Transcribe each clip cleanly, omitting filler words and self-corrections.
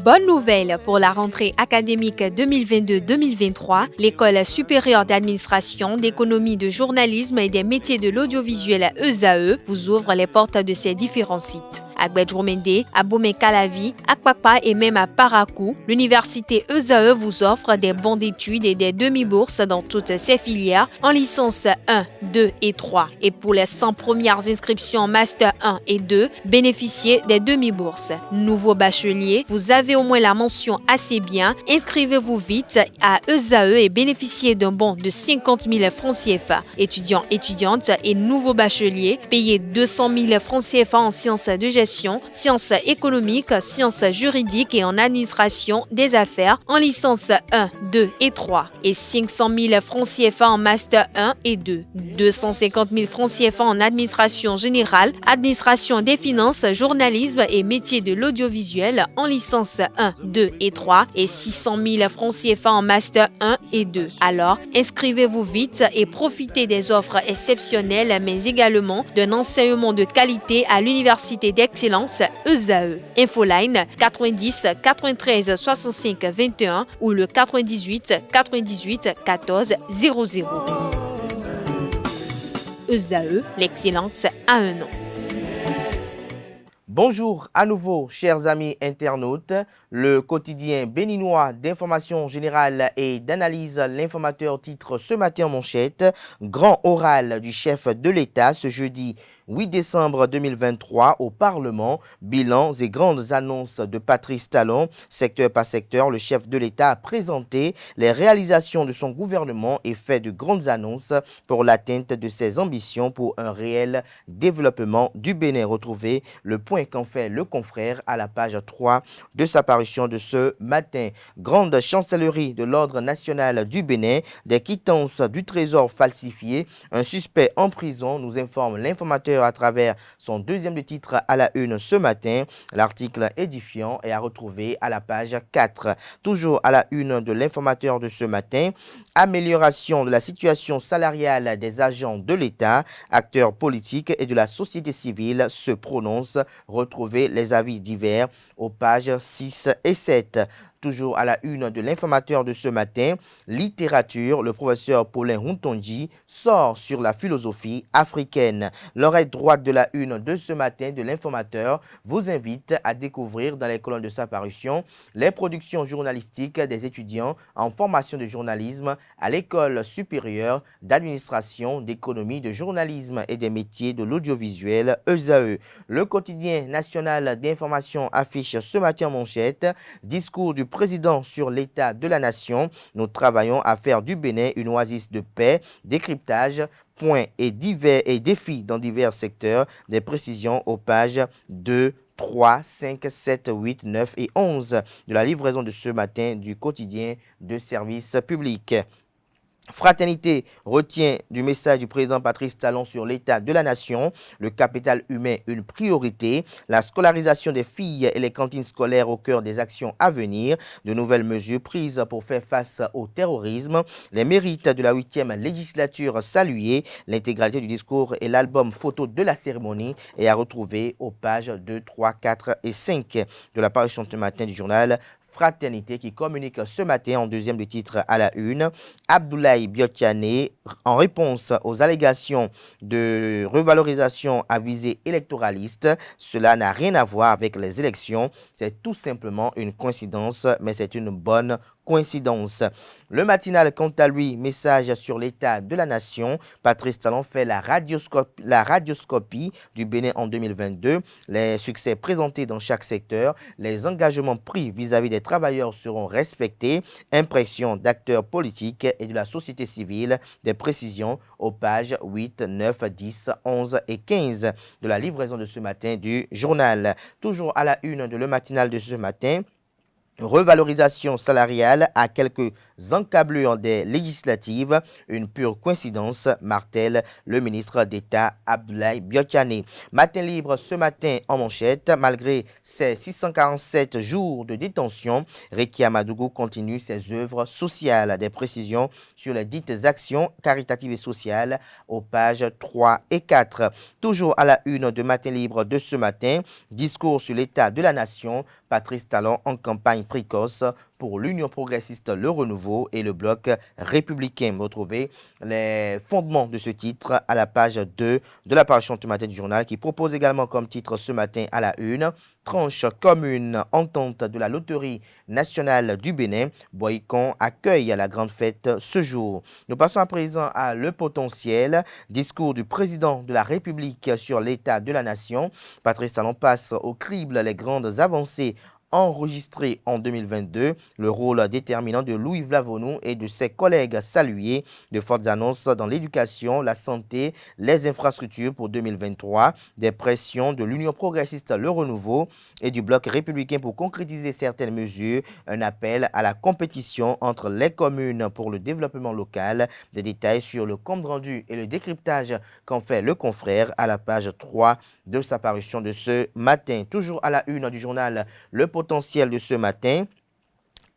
Bonne nouvelle pour la rentrée académique 2022-2023, l'École supérieure d'administration, d'économie, de journalisme et des métiers de l'audiovisuel ESAE vous ouvre les portes de ses différents sites. À Gbedjomende, à Bomé-Calavi, à Kpakpa et même à Parakou, l'université ESAE vous offre des bons d'études et des demi-bourses dans toutes ses filières en licence 1, 2 et 3. Et pour les 100 premières inscriptions en master 1 et 2, bénéficiez des demi-bourses. Nouveau bachelier, vous avez au moins la mention assez bien. Inscrivez-vous vite à ESAE et bénéficiez d'un bon de 50 000 francs CFA. Étudiants, étudiantes et nouveaux bacheliers, payez 200 000 francs CFA en sciences de gestion, sciences économiques, sciences juridiques et en administration des affaires en licence 1, 2 et 3 et 500 000 francs CFA en master 1 et 2, 250 000 francs CFA en administration générale, administration des finances, journalisme et métiers de l'audiovisuel en licence 1, 2 et 3 et 600 000 francs CFA en master 1 et 2. Alors, inscrivez-vous vite et profitez des offres exceptionnelles mais également d'un enseignement de qualité à l'université d'excellence ESAE. Infoline 90 93 65 21 ou le 98 98 14 00. ESAE, l'excellence à un nom. Bonjour à nouveau, chers amis internautes. Le quotidien béninois d'information générale et d'analyse, l'informateur titre ce matin en manchette « Grand oral du chef de l'État ce jeudi 8 décembre 2023 au Parlement, bilans et grandes annonces de Patrice Talon. Secteur par secteur, le chef de l'État a présenté les réalisations de son gouvernement et fait de grandes annonces pour l'atteinte de ses ambitions pour un réel développement du Bénin. Retrouvez le point qu'en fait le confrère à la page 3 de sa parution de ce matin. Grande chancellerie de l'ordre national du Bénin, des quittances du trésor falsifiées, un suspect en prison, nous informe l'informateur à travers son deuxième titre à la une ce matin. L'article édifiant est à retrouver à la page 4. Toujours à la une de l'informateur de ce matin, amélioration de la situation salariale des agents de l'État, acteurs politiques et de la société civile se prononcent. Retrouvez les avis divers aux pages 6 et 7. Toujours à la une de l'informateur de ce matin, littérature, le professeur Paulin Huntonji sort sur la philosophie africaine. L'oreille droite de la une de ce matin de l'informateur vous invite à découvrir dans les colonnes de sa parution les productions journalistiques des étudiants en formation de journalisme à l'école supérieure d'administration, d'économie, de journalisme et des métiers de l'audiovisuel ESAE. Le quotidien national d'information affiche ce matin en manchette discours du président sur l'état de la nation. Nous travaillons à faire du Bénin une oasis de paix, décryptage, points et défis dans divers secteurs. Des précisions aux pages 2, 3, 5, 7, 8, 9 et 11 de la livraison de ce matin du quotidien de service public. Fraternité retient du message du président Patrice Talon sur l'état de la nation, le capital humain une priorité, la scolarisation des filles et les cantines scolaires au cœur des actions à venir, de nouvelles mesures prises pour faire face au terrorisme, les mérites de la 8e législature salués, l'intégralité du discours et l'album photo de la cérémonie est à retrouver aux pages 2, 3, 4 et 5 de la parution ce matin du journal Fraternité qui communique ce matin en deuxième du titre à la une. Abdoulaye Biotiane, en réponse aux allégations de revalorisation à visée électoraliste, cela n'a rien à voir avec les élections. C'est tout simplement une coïncidence, mais c'est une bonne coïncidence. Le matinal, quant à lui, message sur l'état de la nation. Patrice Talon fait la radioscopie du Bénin en 2022. Les succès présentés dans chaque secteur, les engagements pris vis-à-vis des travailleurs seront respectés. Impression d'acteurs politiques et de la société civile. Des précisions aux pages 8, 9, 10, 11 et 15 de la livraison de ce matin du journal. Toujours à la une de le matinal de ce matin. Revalorisation salariale à quelques encablures des législatives, une pure coïncidence, martèle le ministre d'État Abdoulaye Biotchane. Matin libre ce matin en manchette, malgré ses 647 jours de détention, Rekia Amadougou continue ses œuvres sociales. Des précisions sur les dites actions caritatives et sociales aux pages 3 et 4. Toujours à la une de Matin libre de ce matin, discours sur l'état de la nation, Patrice Talon en campagne précoce pour l'Union progressiste Le Renouveau et le bloc républicain. Retrouvez les fondements de ce titre à la page 2 de l'apparition ce matin du journal qui propose également comme titre ce matin à la une tranche commune entente de la loterie nationale du Bénin. Boycon accueille la grande fête ce jour. Nous passons à présent à le potentiel. Discours du président de la République sur l'état de la nation. Patrice Talon passe au crible les grandes avancées enregistré en 2022, le rôle déterminant de Louis Vlavonou et de ses collègues salués, de fortes annonces dans l'éducation, la santé, les infrastructures pour 2023, des pressions de l'Union progressiste Le Renouveau et du bloc républicain pour concrétiser certaines mesures, un appel à la compétition entre les communes pour le développement local, des détails sur le compte rendu et le décryptage qu'en fait le confrère à la page 3 de sa parution de ce matin. Toujours à la une du journal Le Potentiel de ce matin.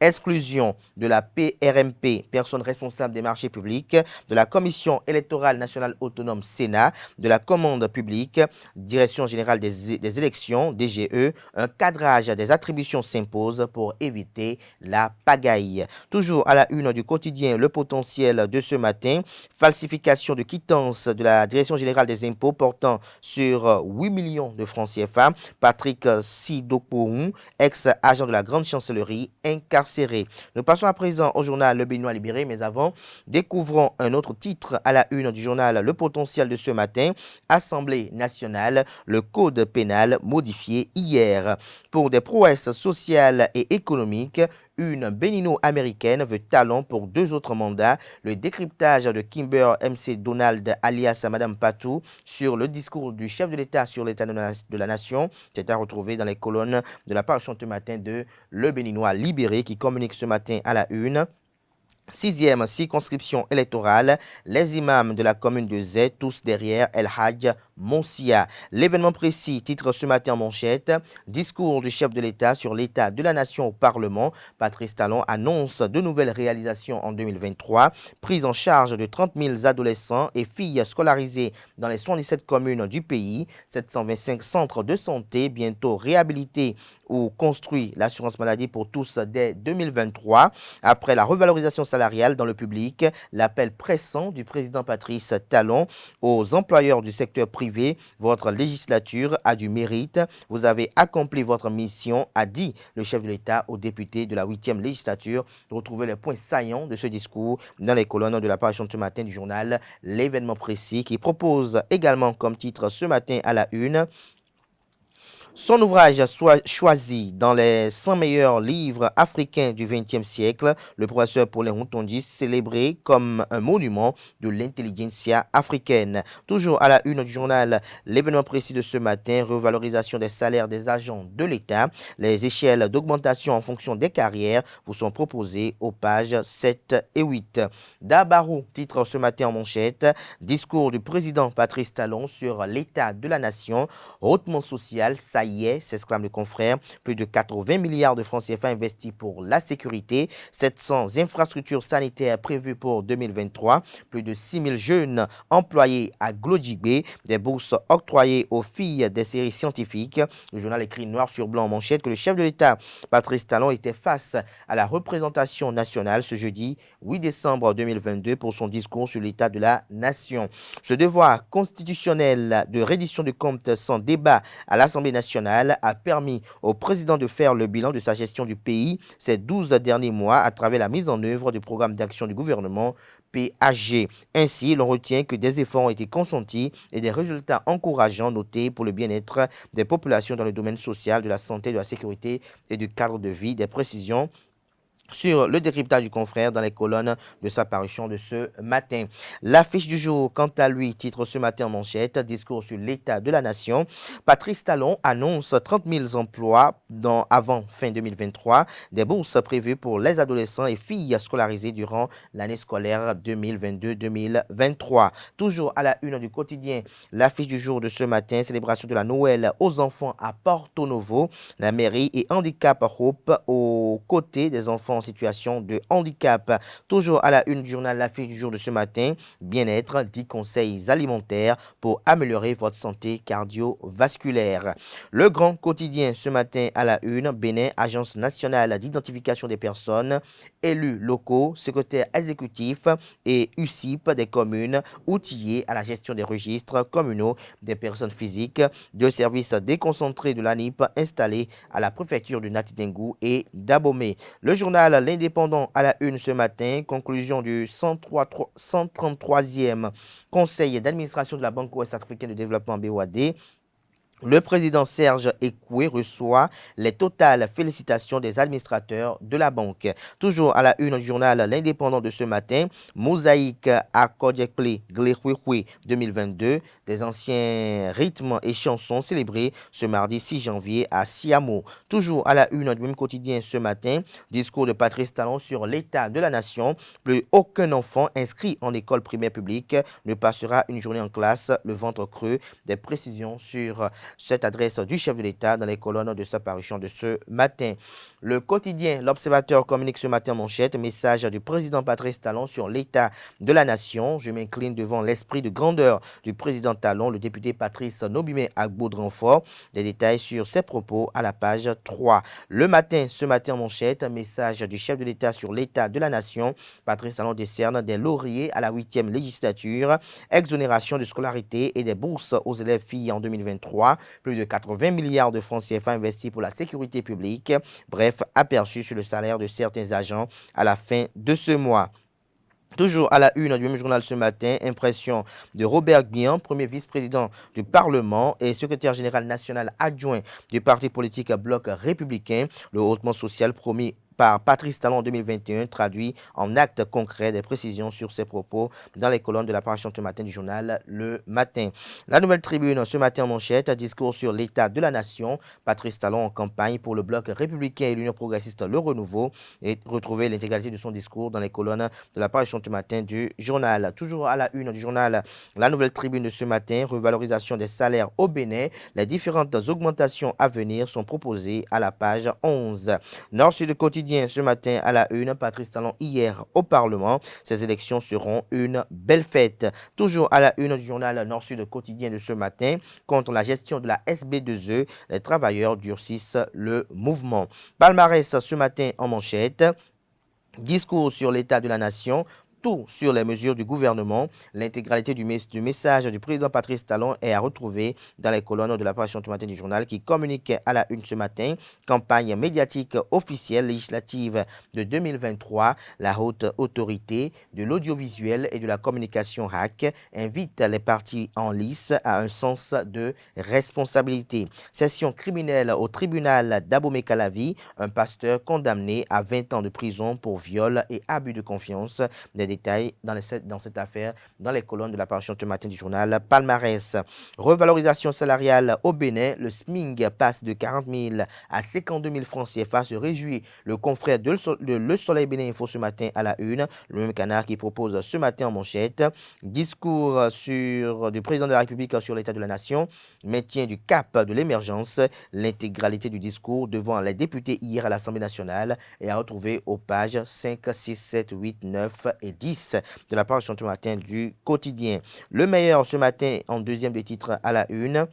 Exclusion de la PRMP, personne responsable des marchés publics, de la Commission électorale nationale autonome Sénat, de la commande publique, Direction générale des élections, DGE, un cadrage des attributions s'impose pour éviter la pagaille. Toujours à la une du quotidien Le Potentiel de ce matin, falsification de quittance de la Direction générale des impôts portant sur 8 millions de francs CFA, Patrick Sidokourou, ex-agent de la grande chancellerie, incarcéré. Nous passons à présent au journal Le Béninois Libéré, mais avant, découvrons un autre titre à la une du journal Le Potentiel de ce matin. Assemblée nationale, le code pénal modifié hier. Pour des prouesses sociales et économiques, une bénino-américaine veut talon pour 2 autres mandats. Le décryptage de Kimber MC Donald alias Madame Patou sur le discours du chef de l'État sur l'état de la nation. C'est à retrouver dans les colonnes de la parution ce matin de Le Béninois Libéré qui communique ce matin à la une. 6e circonscription électorale, les imams de la commune de Zé, tous derrière El Hadj Monsia. L'événement précis, titre ce matin en manchette, discours du chef de l'État sur l'état de la nation au Parlement. Patrice Talon annonce de nouvelles réalisations en 2023, prise en charge de 30 000 adolescents et filles scolarisées dans les 77 communes du pays, 725 centres de santé bientôt réhabilités ou construit l'assurance maladie pour tous dès 2023. Après la revalorisation salariale dans le public, l'appel pressant du président Patrice Talon aux employeurs du secteur privé, votre législature a du mérite. Vous avez accompli votre mission, a dit le chef de l'État aux députés de la 8e législature. Retrouvez les points saillants de ce discours dans les colonnes de la parution de ce matin du journal L'événement précis qui propose également comme titre ce matin à la une. Son ouvrage soit choisi dans les 100 meilleurs livres africains du XXe siècle, le professeur Paulin Routondi célébré comme un monument de l'intelligentsia africaine. Toujours à la une du journal, l'événement précis de ce matin, revalorisation des salaires des agents de l'État. Les échelles d'augmentation en fonction des carrières vous sont proposées aux pages 7 et 8. Dabarou, titre ce matin en manchette, discours du président Patrice Talon sur l'état de la nation, hautement social, ça y est, s'exclame le confrère. Plus de 80 milliards de francs CFA investis pour la sécurité, 700 infrastructures sanitaires prévues pour 2023, plus de 6 000 jeunes employés à Glodjibé, des bourses octroyées aux filles des séries scientifiques. Le journal écrit noir sur blanc en manchette que le chef de l'État, Patrice Talon, était face à la représentation nationale ce jeudi 8 décembre 2022 pour son discours sur l'état de la nation. Ce devoir constitutionnel de reddition de comptes sans débat à l'Assemblée nationale a permis au président de faire le bilan de sa gestion du pays ces 12 derniers mois à travers la mise en œuvre du programme d'action du gouvernement PAG. Ainsi, l'on retient que des efforts ont été consentis et des résultats encourageants notés pour le bien-être des populations dans le domaine social, de la santé, de la sécurité et du cadre de vie. Des précisions sur le décryptage du confrère dans les colonnes de sa parution de ce matin. L'affiche du jour, quant à lui, titre ce matin en manchette, discours sur l'état de la nation. Patrice Talon annonce 30 000 emplois avant fin 2023, des bourses prévues pour les adolescents et filles scolarisées durant l'année scolaire 2022-2023. Toujours à la une du quotidien, l'affiche du jour de ce matin, célébration de la Noël aux enfants à Porto Novo. La mairie et Handicap Hope aux côtés des enfants en situation de handicap. Toujours à la une du journal L'affiche du jour de ce matin, bien-être, 10 conseils alimentaires pour améliorer votre santé cardiovasculaire. Le grand quotidien ce matin à la une, Bénin, Agence nationale d'identification des personnes, élus locaux, secrétaires exécutifs et UCIP des communes outillés à la gestion des registres communaux des personnes physiques, deux services déconcentrés de l'ANIP installés à la préfecture du Nati-Dengou et d'Abomey. Le journal L'Indépendant à la une ce matin, conclusion du 133e Conseil d'administration de la Banque ouest-africaine de développement BOAD. Le président Serge Ekoué reçoit les totales félicitations des administrateurs de la banque. Toujours à la une du journal L'Indépendant de ce matin, mosaïque à Kodjekple Glehouéhoué 2022, des anciens rythmes et chansons célébrés ce mardi 6 janvier à Siamo. Toujours à la une du même quotidien ce matin, discours de Patrice Talon sur l'état de la nation. Plus aucun enfant inscrit en école primaire publique ne passera une journée en classe le ventre creux. Des précisions sur cette adresse du chef de l'État dans les colonnes de sa parution de ce matin. Le quotidien L'Observateur communique ce matin en manchette, message du président Patrice Talon sur l'état de la nation. Je m'incline devant l'esprit de grandeur du président Talon, le député Patrice Nobimé Agbo de renfort. Des détails sur ses propos à la page 3. Le matin, ce matin en manchette, message du chef de l'État sur l'état de la nation. Patrice Talon décerne des lauriers à la 8e législature, exonération de scolarité et des bourses aux élèves filles en 2023. Plus de 80 milliards de francs CFA investis pour la sécurité publique. Bref, aperçu sur le salaire de certains agents à la fin de ce mois. Toujours à la une du même journal ce matin, impression de Robert Guian, premier vice-président du Parlement et secrétaire général national adjoint du parti politique Bloc républicain. Le hautement social promis par Patrice Talon en 2021, traduit en actes concrets des précisions sur ses propos dans les colonnes de la parution ce matin du journal Le Matin. La Nouvelle Tribune ce matin en manchette, discours sur l'état de la nation. Patrice Talon en campagne pour le Bloc républicain et l'Union progressiste Le Renouveau, et retrouver l'intégralité de son discours dans les colonnes de la parution ce matin du journal. Toujours à la une du journal La Nouvelle Tribune de ce matin, revalorisation des salaires au Bénin. Les différentes augmentations à venir sont proposées à la page 11. Nord-Sud quotidien ce matin à la une, Patrice Talon hier au Parlement. Ces élections seront une belle fête. Toujours à la une du journal Nord-Sud quotidien de ce matin, contre la gestion de la SB2E, les travailleurs durcissent le mouvement. Palmarès ce matin en manchette, discours sur l'état de la nation. Tout sur les mesures du gouvernement. L'intégralité du message du président Patrice Talon est à retrouver dans les colonnes de la parution ce matin du journal qui communique à la une ce matin. Campagne médiatique officielle législative de 2023. La haute autorité de l'audiovisuel et de la communication RAC invite les partis en lice à un sens de responsabilité. Session criminelle au tribunal d'Abomey-Calavi. Un pasteur condamné à 20 ans de prison pour viol et abus de confiance. Des détails dans cette affaire dans les colonnes de la parution ce matin du journal Palmarès. Revalorisation salariale au Bénin, le SMIC passe de 40 000 à 52 000 francs CFA, se réjouit le confrère de Le Soleil Bénin Info ce matin à la une, le même canard qui propose ce matin en manchette, discours du président de la République sur l'état de la nation, maintien du cap de l'émergence, l'intégralité du discours devant les députés hier à l'Assemblée nationale et à retrouver aux pages 5, 6, 7, 8, 9 et 10 de la parution ce matin du quotidien. Le meilleur ce matin en deuxième des titres à la une.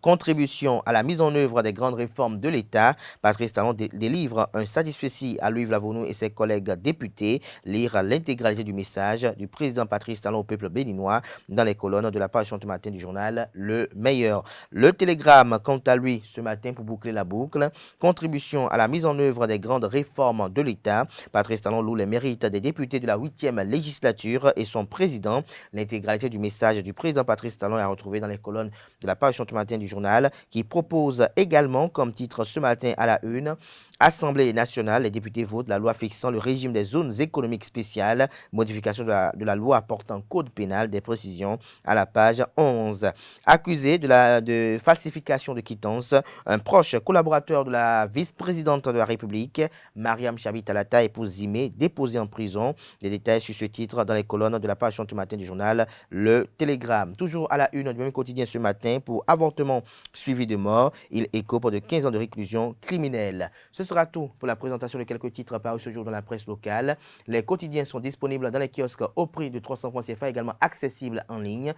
Contribution à la mise en œuvre des grandes réformes de l'État. Patrice Talon délivre un satisfecit à Louis Vlavounou et ses collègues députés. Lire l'intégralité du message du président Patrice Talon au peuple béninois dans les colonnes de la parution ce matin du journal Le Meilleur. Le Télégramme, quant à lui, ce matin pour boucler la boucle. Contribution à la mise en œuvre des grandes réformes de l'État. Patrice Talon loue les mérites des députés de la 8e législature et son président. L'intégralité du message du président Patrice Talon est à retrouver dans les colonnes de la parution ce matin du journal journal qui propose également comme titre ce matin à la une: Assemblée nationale, les députés votent la loi fixant le régime des zones économiques spéciales, modification de la loi portant code pénal, des précisions à la page 11. Accusé de falsification de quittance, un proche collaborateur de la vice-présidente de la République, Mariam Chabi Talata, épouse Zimé, déposé en prison. Des détails sur ce titre dans les colonnes de la page ce matin du journal Le Télégramme. Toujours à la une du même quotidien ce matin, pour avortement suivi de mort, il écope de 15 ans de réclusion criminelle. Ce sera tout pour la présentation de quelques titres parus ce jour dans la presse locale. Les quotidiens sont disponibles dans les kiosques au prix de 300 francs CFA, également accessibles en ligne.